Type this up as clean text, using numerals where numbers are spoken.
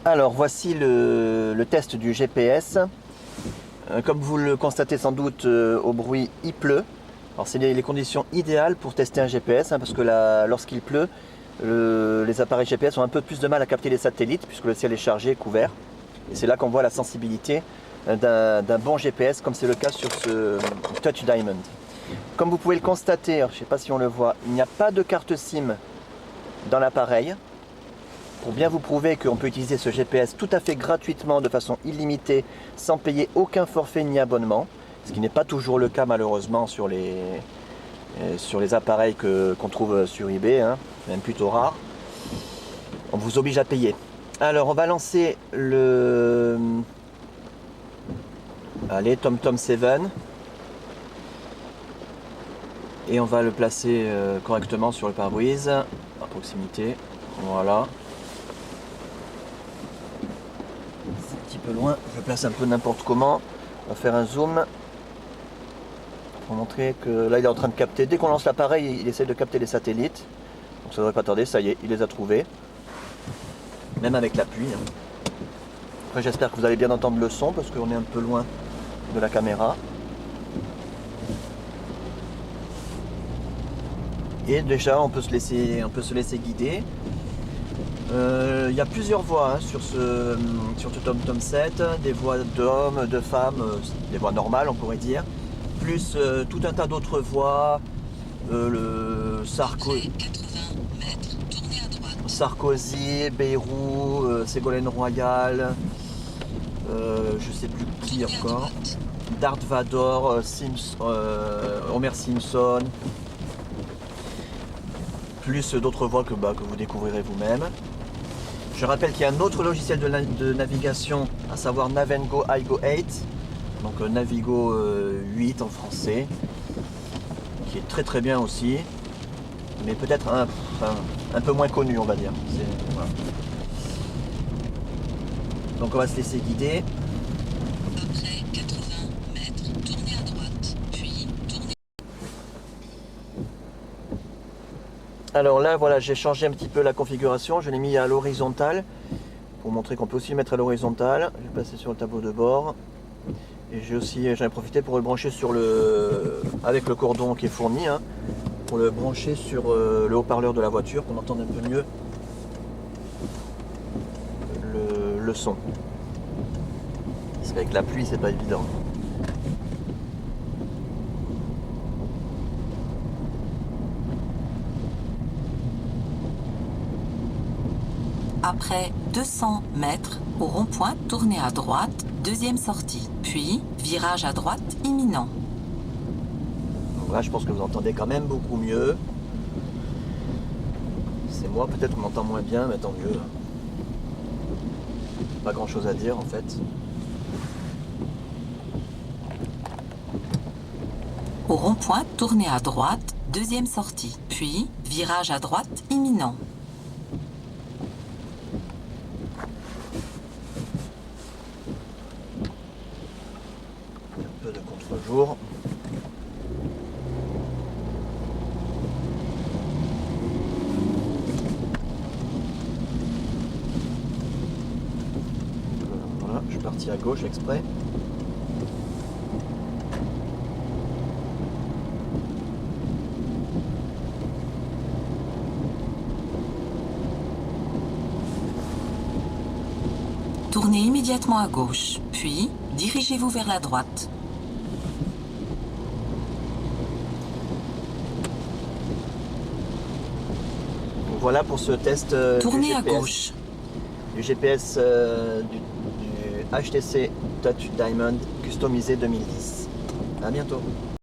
Alors voici le test du GPS. Comme vous le constatez sans doute au bruit, il pleut. Alors c'est les conditions idéales pour tester un GPS parce que lorsqu'il pleut, les appareils GPS ont un peu plus de mal à capter les satellites puisque le ciel est chargé, couvert. Et c'est là qu'on voit la sensibilité d'un bon GPS comme c'est le cas sur ce Touch Diamond. Comme vous pouvez le constater, je ne sais pas si on le voit, il n'y a pas de carte SIM dans l'appareil. Pour bien vous prouver qu'on peut utiliser ce GPS tout à fait gratuitement, de façon illimitée, sans payer aucun forfait ni abonnement, ce qui n'est pas toujours le cas malheureusement sur les appareils qu'on trouve sur eBay, hein, même plutôt rare. On vous oblige à payer. Alors on va lancer le TomTom 7 et on va le placer correctement sur le pare-brise à proximité. Voilà. C'est un petit peu loin, je place un peu n'importe comment. On va faire un zoom pour montrer que là il est en train de capter. Dès qu'on lance l'appareil, il essaie de capter les satellites. Donc ça devrait pas tarder, ça y est, il les a trouvés. Même avec l'appui. Après j'espère que vous allez bien entendre le son parce qu'on est un peu loin de la caméra. Et déjà on peut se laisser guider. Il y a plusieurs voix hein, sur ce TomTom 7, des voix d'hommes, de femmes, des voix normales on pourrait dire, plus tout un tas d'autres voix, le Sarkozy, Bayrou, Ségolène Royal, je sais plus qui encore, Darth Vader, Homer Simpson, plus d'autres voix que vous découvrirez vous-même. Je rappelle qu'il y a un autre logiciel de navigation, à savoir Navengo iGo 8, donc Navigo 8 en français, qui est très très bien aussi, mais peut-être un peu moins connu on va dire. Voilà. Donc on va se laisser guider. Après 80 mètres, tournez à droite, puis tournez. Alors là voilà, j'ai changé un petit peu la configuration, je l'ai mis à l'horizontale pour montrer qu'on peut aussi le mettre à l'horizontale. Je vais passer sur le tableau de bord et j'en ai profité pour le brancher avec le cordon qui est fourni, hein, pour le brancher sur le haut-parleur de la voiture, qu'on entende un peu mieux le son. Parce qu'avec la pluie c'est pas évident. Après 200 mètres, au rond-point, tournez à droite, deuxième sortie, puis virage à droite imminent. Donc là je pense que vous entendez quand même beaucoup mieux. C'est moi, peut-être qu'on entend moins bien, mais tant mieux. Pas grand chose à dire en fait. Au rond-point, tournez à droite, deuxième sortie, puis virage à droite imminent. Un peu de contre-jour. Voilà, je suis parti à gauche exprès. Tournez immédiatement à gauche, puis dirigez-vous vers la droite. Voilà pour ce test Tournez à gauche. du GPS du HTC Touch Diamond customisé 2010. À bientôt.